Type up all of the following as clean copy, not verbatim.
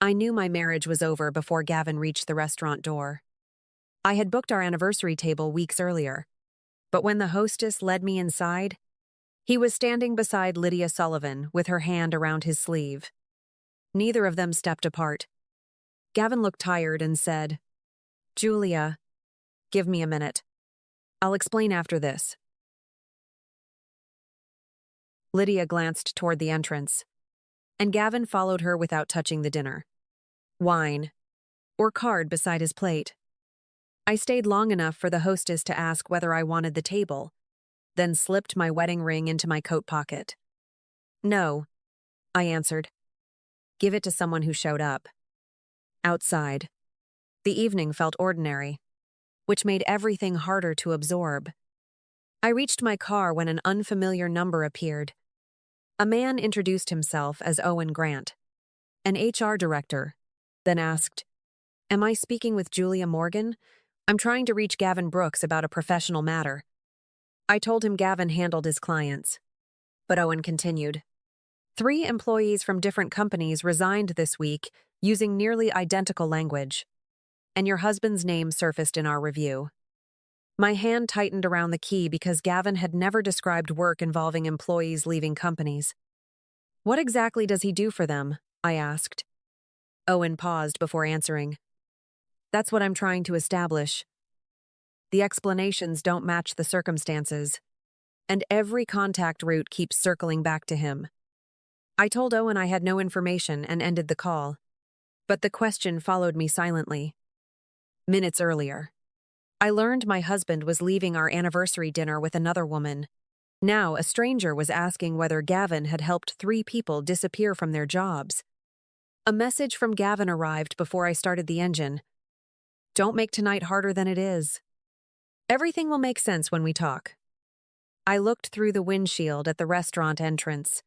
I knew my marriage was over before Gavin reached the restaurant door. I had booked our anniversary table weeks earlier, but when the hostess led me inside, he was standing beside Lydia Sullivan with her hand around his sleeve. Neither of them stepped apart. Gavin looked tired and said, "Julia, give me a minute. I'll explain after this." Lydia glanced toward the entrance, and Gavin followed her without touching the dinner. Wine, or card beside his plate. I stayed long enough for the hostess to ask whether I wanted the table, then slipped my wedding ring into my coat pocket. "No," I answered. "Give it to someone who showed up." Outside, the evening felt ordinary, which made everything harder to absorb. I reached my car when an unfamiliar number appeared. A man introduced himself as Owen Grant, an HR director, then asked, "Am I speaking with Julia Morgan? I'm trying to reach Gavin Brooks about a professional matter." I told him Gavin handled his clients. But Owen continued, "3 employees from different companies resigned this week using nearly identical language, and your husband's name surfaced in our review." My hand tightened around the key because Gavin had never described work involving employees leaving companies. "What exactly does he do for them?" I asked. Owen paused before answering. "That's what I'm trying to establish. The explanations don't match the circumstances, and every contact route keeps circling back to him." I told Owen I had no information and ended the call, but the question followed me silently. Minutes earlier, I learned my husband was leaving our anniversary dinner with another woman. Now a stranger was asking whether Gavin had helped 3 people disappear from their jobs. A message from Gavin arrived before I started the engine. "Don't make tonight harder than it is. Everything will make sense when we talk." I looked through the windshield at the restaurant entrance,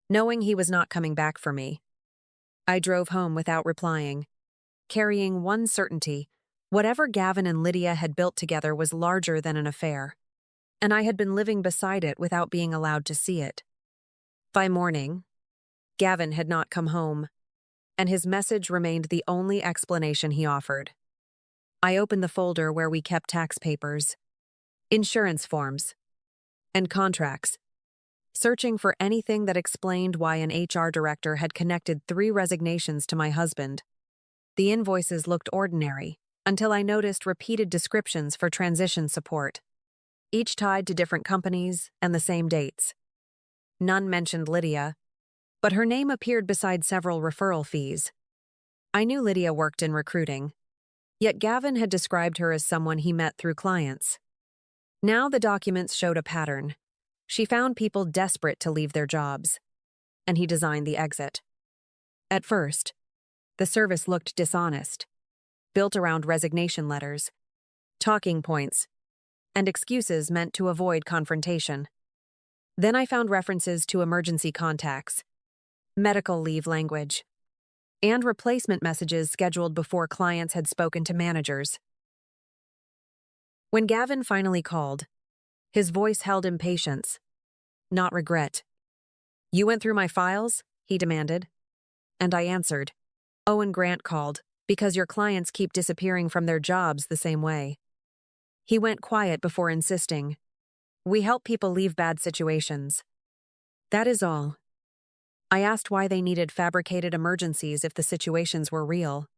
knowing he was not coming back for me. I drove home without replying, carrying one certainty: whatever Gavin and Lydia had built together was larger than an affair, and I had been living beside it without being allowed to see it. By morning, Gavin had not come home, and his message remained the only explanation he offered. I opened the folder where we kept tax papers, insurance forms, and contracts, searching for anything that explained why an HR director had connected 3 resignations to my husband. The invoices looked ordinary, until I noticed repeated descriptions for transition support, each tied to different companies and the same dates. None mentioned Lydia, but her name appeared beside several referral fees. I knew Lydia worked in recruiting, yet Gavin had described her as someone he met through clients. Now the documents showed a pattern. She found people desperate to leave their jobs, and he designed the exit. At first, the service looked dishonest, built around resignation letters, talking points, and excuses meant to avoid confrontation. Then I found references to emergency contacts, medical leave language, and replacement messages scheduled before clients had spoken to managers. When Gavin finally called, his voice held impatience, not regret. "You went through my files?" he demanded. And I answered, "Owen Grant called, because your clients keep disappearing from their jobs the same way." He went quiet before insisting, "We help people leave bad situations." That is all. I asked why they needed fabricated emergencies if the situations were real,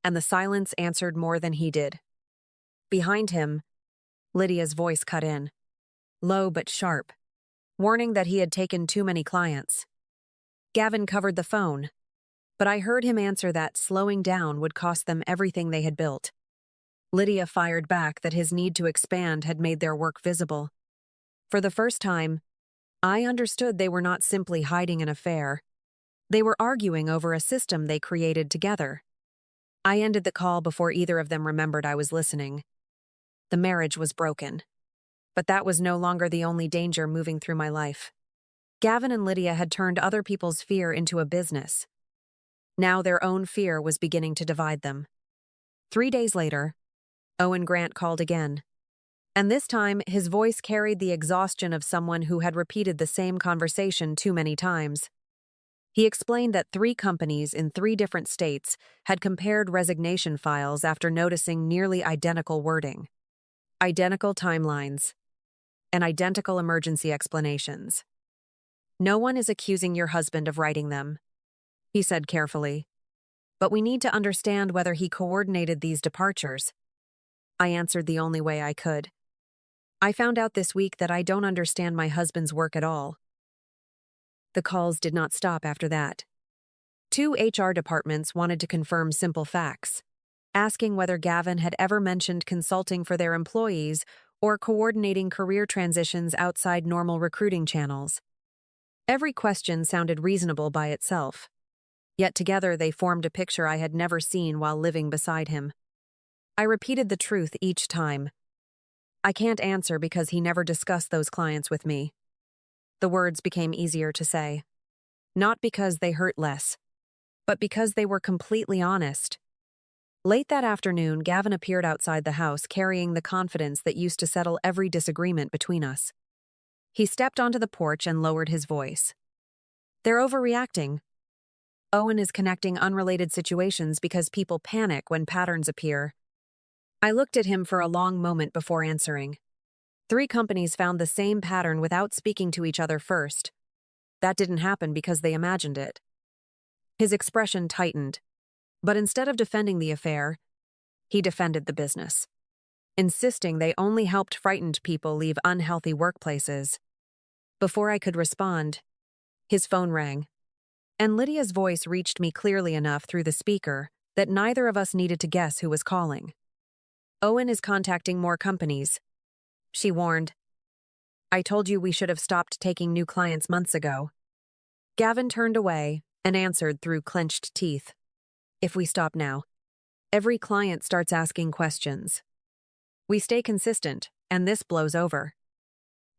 and the silence answered more than he did. Behind him, Lydia's voice cut in, low but sharp, warning that he had taken too many clients. Gavin covered the phone, but I heard him answer that slowing down would cost them everything they had built. Lydia fired back that his need to expand had made their work visible. For the first time, I understood they were not simply hiding an affair. They were arguing over a system they created together. I ended the call before either of them remembered I was listening. The marriage was broken. But that was no longer the only danger moving through my life. Gavin and Lydia had turned other people's fear into a business. Now their own fear was beginning to divide them. 3 days later, Owen Grant called again. And this time, his voice carried the exhaustion of someone who had repeated the same conversation too many times. He explained that 3 companies in 3 different states had compared resignation files after noticing nearly identical wording, identical timelines, and identical emergency explanations. "No one is accusing your husband of writing them," he said carefully. "But we need to understand whether he coordinated these departures." I answered the only way I could. "I found out this week that I don't understand my husband's work at all." The calls did not stop after that. 2 HR departments wanted to confirm simple facts, asking whether Gavin had ever mentioned consulting for their employees or coordinating career transitions outside normal recruiting channels. Every question sounded reasonable by itself, yet together they formed a picture I had never seen while living beside him. I repeated the truth each time. "I can't answer because he never discussed those clients with me." The words became easier to say. Not because they hurt less, but because they were completely honest. Late that afternoon, Gavin appeared outside the house carrying the confidence that used to settle every disagreement between us. He stepped onto the porch and lowered his voice. "They're overreacting. Owen is connecting unrelated situations because people panic when patterns appear." I looked at him for a long moment before answering. 3 companies found the same pattern without speaking to each other first. That didn't happen because they imagined it. His expression tightened, but instead of defending the affair, he defended the business, insisting they only helped frightened people leave unhealthy workplaces. Before I could respond, his phone rang, and Lydia's voice reached me clearly enough through the speaker that neither of us needed to guess who was calling. "Owen is contacting more companies," she warned. "I told you we should have stopped taking new clients months ago." Gavin turned away and answered through clenched teeth. "If we stop now, every client starts asking questions. We stay consistent, and this blows over."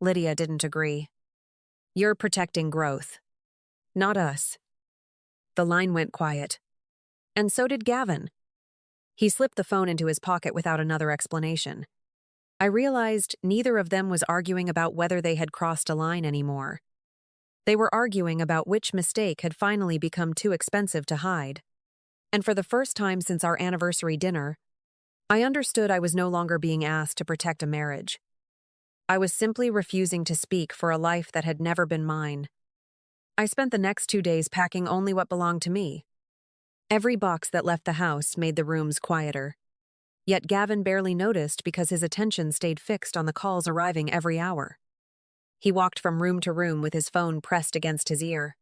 Lydia didn't agree. "You're protecting growth, not us." The line went quiet. And so did Gavin. He slipped the phone into his pocket without another explanation. I realized neither of them was arguing about whether they had crossed a line anymore. They were arguing about which mistake had finally become too expensive to hide. And for the first time since our anniversary dinner, I understood I was no longer being asked to protect a marriage. I was simply refusing to speak for a life that had never been mine. I spent the next 2 days packing only what belonged to me. Every box that left the house made the rooms quieter. Yet Gavin barely noticed because his attention stayed fixed on the calls arriving every hour. He walked from room to room with his phone pressed against his ear,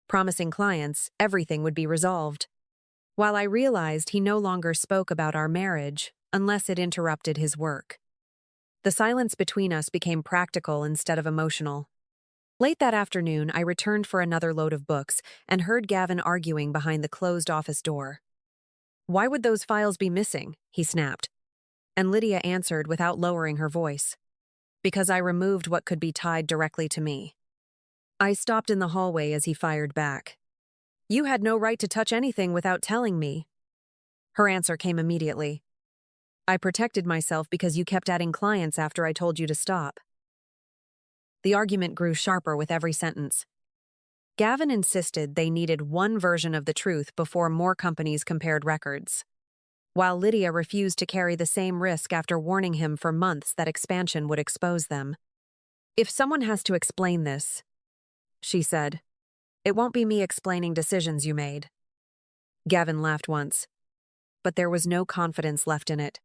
promising clients everything would be resolved, while I realized he no longer spoke about our marriage unless it interrupted his work. The silence between us became practical instead of emotional. Late that afternoon, I returned for another load of books and heard Gavin arguing behind the closed office door. "Why would those files be missing?" he snapped. And Lydia answered without lowering her voice. "Because I removed what could be tied directly to me." I stopped in the hallway as he fired back. "You had no right to touch anything without telling me." Her answer came immediately. "I protected myself because you kept adding clients after I told you to stop." The argument grew sharper with every sentence. Gavin insisted they needed one version of the truth before more companies compared records, while Lydia refused to carry the same risk after warning him for months that expansion would expose them. "If someone has to explain this," she said, "it won't be me explaining decisions you made." Gavin laughed once, but there was no confidence left in it.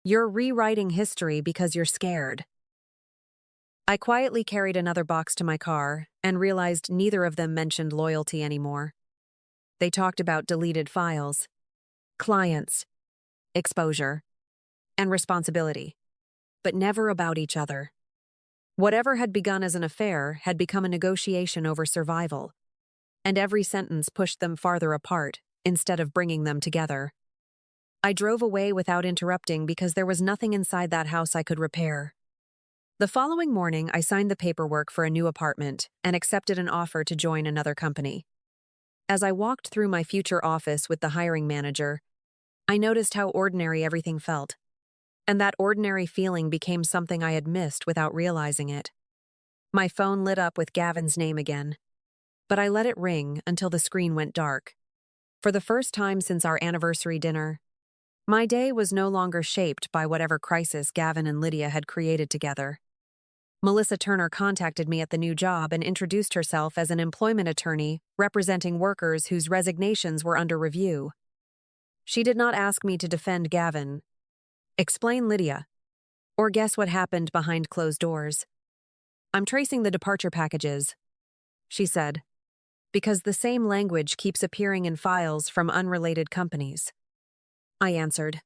"You're rewriting history because you're scared." I quietly carried another box to my car and realized neither of them mentioned loyalty anymore. They talked about deleted files, clients, exposure, and responsibility, but never about each other. Whatever had begun as an affair had become a negotiation over survival, and every sentence pushed them farther apart instead of bringing them together. I drove away without interrupting because there was nothing inside that house I could repair. The following morning, I signed the paperwork for a new apartment and accepted an offer to join another company. As I walked through my future office with the hiring manager, I noticed how ordinary everything felt, and that ordinary feeling became something I had missed without realizing it. My phone lit up with Gavin's name again. but I let it ring until the screen went dark. For the first time since our anniversary dinner, my day was no longer shaped by whatever crisis Gavin and Lydia had created together. Melissa Turner contacted me at the new job and introduced herself as an employment attorney representing workers whose resignations were under review. She did not ask me to defend Gavin, explain Lydia, or guess what happened behind closed doors. I'm tracing the departure packages, she said, because the same language keeps appearing in files from unrelated companies. I answered,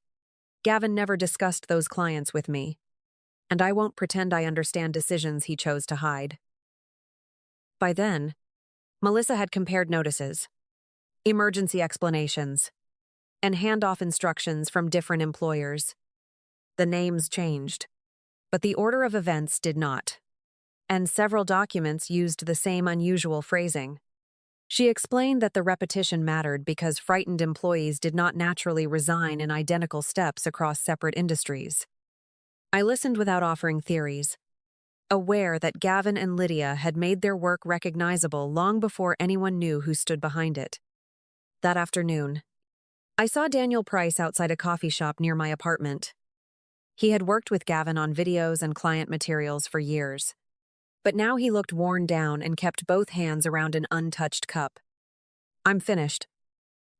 Gavin never discussed those clients with me, and I won't pretend I understand decisions he chose to hide. By then, Melissa had compared notices, emergency explanations, and handoff instructions from different employers. The names changed, but the order of events did not, and several documents used the same unusual phrasing. She explained that the repetition mattered because frightened employees did not naturally resign in identical steps across separate industries. I listened without offering theories, aware that Gavin and Lydia had made their work recognizable long before anyone knew who stood behind it. That afternoon, I saw Daniel Price outside a coffee shop near my apartment. He had worked with Gavin on videos and client materials for years, but now he looked worn down and kept both hands around an untouched cup. I'm finished,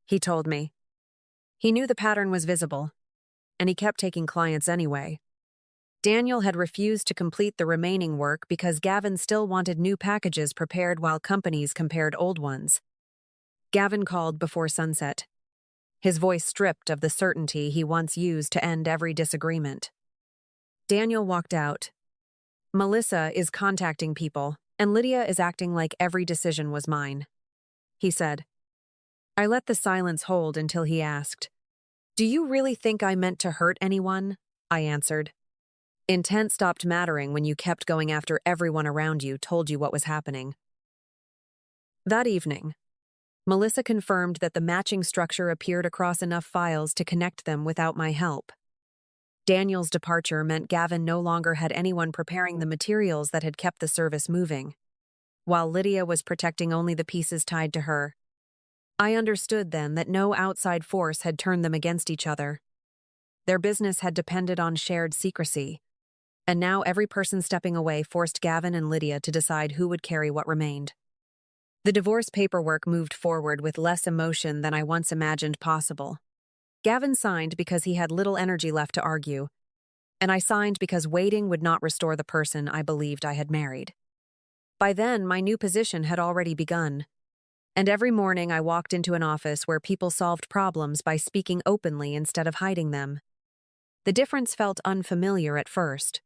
he told me. He knew the pattern was visible, and he kept taking clients anyway. Daniel had refused to complete the remaining work because Gavin still wanted new packages prepared while companies compared old ones. Gavin called before sunset, his voice stripped of the certainty he once used to end every disagreement. Daniel walked out. Melissa is contacting people, and Lydia is acting like every decision was mine, he said. I let the silence hold until he asked, Do you really think I meant to hurt anyone? I answered. Intent stopped mattering when you kept going after everyone around you told you what was happening. That evening, Melissa confirmed that the matching structure appeared across enough files to connect them without my help. Daniel's departure meant Gavin no longer had anyone preparing the materials that had kept the service moving, while Lydia was protecting only the pieces tied to her. I understood then that no outside force had turned them against each other. Their business had depended on shared secrecy, and now every person stepping away forced Gavin and Lydia to decide who would carry what remained. The divorce paperwork moved forward with less emotion than I once imagined possible. Gavin signed because he had little energy left to argue, and I signed because waiting would not restore the person I believed I had married. By then, my new position had already begun, and every morning I walked into an office where people solved problems by speaking openly instead of hiding them. The difference felt unfamiliar at first,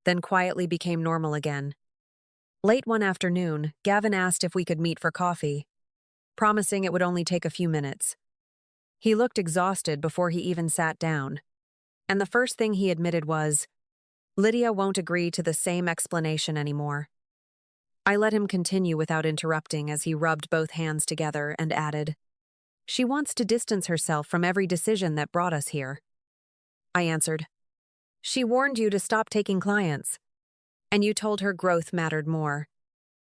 then quietly became normal again. Late one afternoon, Gavin asked if we could meet for coffee, promising it would only take a few minutes. He looked exhausted before he even sat down, and the first thing he admitted was, Lydia won't agree to the same explanation anymore. I let him continue without interrupting as he rubbed both hands together and added, She wants to distance herself from every decision that brought us here. I answered, She warned you to stop taking clients, and you told her growth mattered more.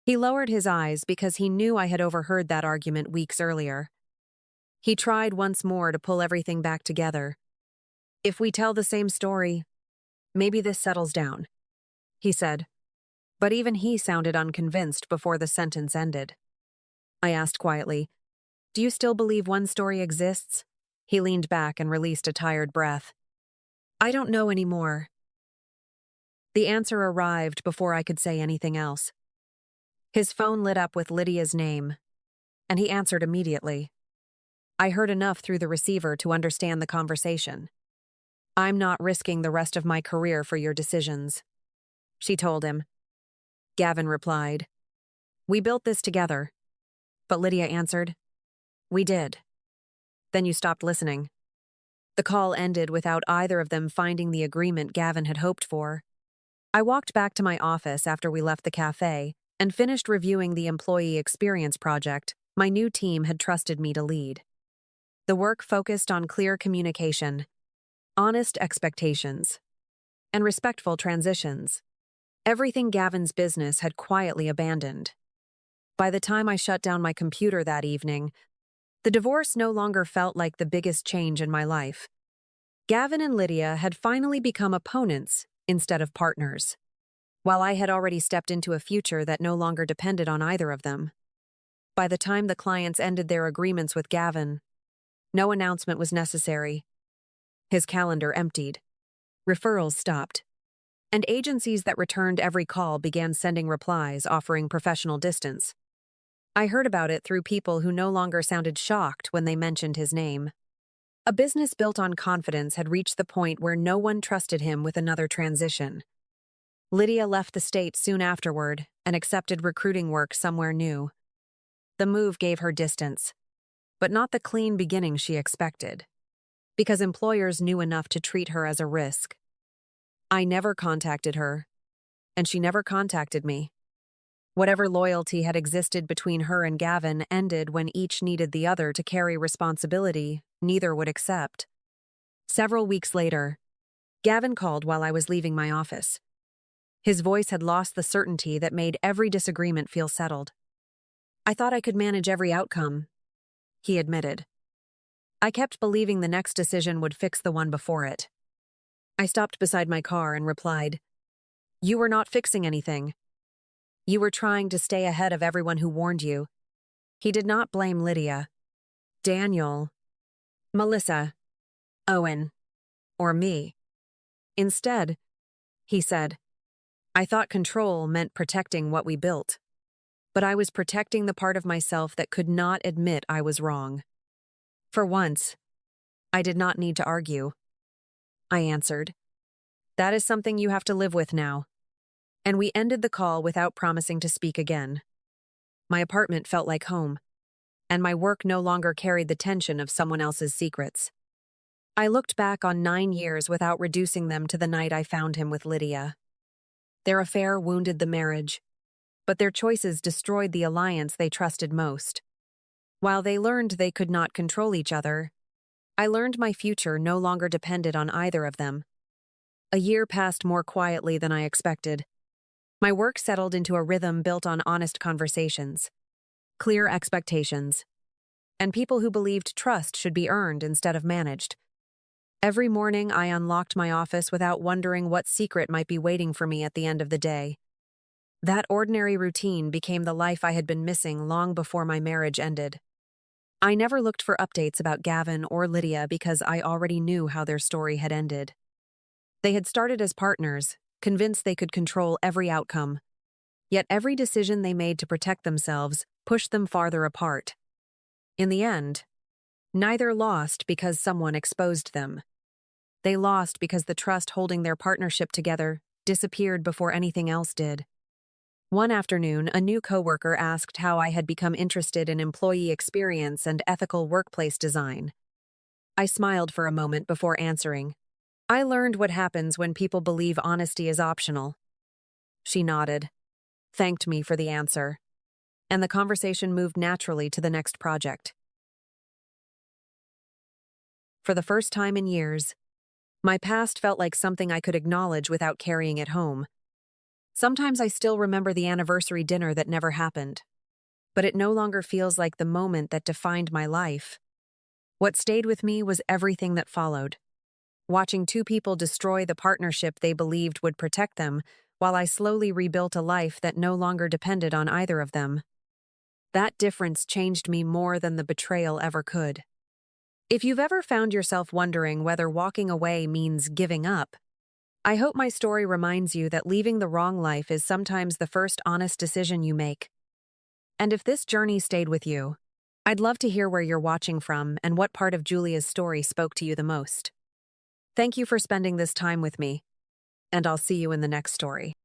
He lowered his eyes because he knew I had overheard that argument weeks earlier. He tried once more to pull everything back together. If we tell the same story, maybe this settles down, he said. But even he sounded unconvinced before the sentence ended. I asked quietly, Do you still believe one story exists? He leaned back and released a tired breath. I don't know anymore. The answer arrived before I could say anything else. His phone lit up with Lydia's name, and he answered immediately. I heard enough through the receiver to understand the conversation. I'm not risking the rest of my career for your decisions, she told him. Gavin replied, We built this together. But Lydia answered, We did. Then you stopped listening. The call ended without either of them finding the agreement Gavin had hoped for. I walked back to my office after we left the cafe and finished reviewing the employee experience project my new team had trusted me to lead. The work focused on clear communication, honest expectations, and respectful transitions. Everything Gavin's business had quietly abandoned. By the time I shut down my computer that evening, the divorce no longer felt like the biggest change in my life. Gavin and Lydia had finally become opponents instead of partners, while I had already stepped into a future that no longer depended on either of them. By the time the clients ended their agreements with Gavin, no announcement was necessary. His calendar emptied. Referrals stopped. And agencies that returned every call began sending replies offering professional distance. I heard about it through people who no longer sounded shocked when they mentioned his name. A business built on confidence had reached the point where no one trusted him with another transition. Lydia left the state soon afterward and accepted recruiting work somewhere new. The move gave her distance, but not the clean beginning she expected, because employers knew enough to treat her as a risk. I never contacted her, and she never contacted me. Whatever loyalty had existed between her and Gavin ended when each needed the other to carry responsibility neither would accept. Several weeks later, Gavin called while I was leaving my office. His voice had lost the certainty that made every disagreement feel settled. "I thought I could manage every outcome," he admitted. I kept believing the next decision would fix the one before it. I stopped beside my car and replied, "You were not fixing anything. You were trying to stay ahead of everyone who warned you." He did not blame Lydia, Daniel, Melissa, Owen, or me. Instead, he said, "I thought control meant protecting what we built, but I was protecting the part of myself that could not admit I was wrong." For once, I did not need to argue. I answered, "That is something you have to live with now." And we ended the call without promising to speak again. My apartment felt like home, and my work no longer carried the tension of someone else's secrets. I looked back on 9 years without reducing them to the night I found him with Lydia. Their affair wounded the marriage, but their choices destroyed the alliance they trusted most. While they learned they could not control each other, I learned my future no longer depended on either of them. A year passed more quietly than I expected. My work settled into a rhythm built on honest conversations, clear expectations, and people who believed trust should be earned instead of managed. Every morning, I unlocked my office without wondering what secret might be waiting for me at the end of the day. That ordinary routine became the life I had been missing long before my marriage ended. I never looked for updates about Gavin or Lydia because I already knew how their story had ended. They had started as partners, convinced they could control every outcome. Yet every decision they made to protect themselves pushed them farther apart. In the end, neither lost because someone exposed them. They lost because the trust holding their partnership together disappeared before anything else did. One afternoon, a new coworker asked how I had become interested in employee experience and ethical workplace design. I smiled for a moment before answering. "I learned what happens when people believe honesty is optional." She nodded, thanked me for the answer, and the conversation moved naturally to the next project. For the first time in years, my past felt like something I could acknowledge without carrying it home. Sometimes I still remember the anniversary dinner that never happened, but it no longer feels like the moment that defined my life. What stayed with me was everything that followed. Watching two people destroy the partnership they believed would protect them, while I slowly rebuilt a life that no longer depended on either of them. That difference changed me more than the betrayal ever could. If you've ever found yourself wondering whether walking away means giving up, I hope my story reminds you that leaving the wrong life is sometimes the first honest decision you make. And if this journey stayed with you, I'd love to hear where you're watching from and what part of Julia's story spoke to you the most. Thank you for spending this time with me, and I'll see you in the next story.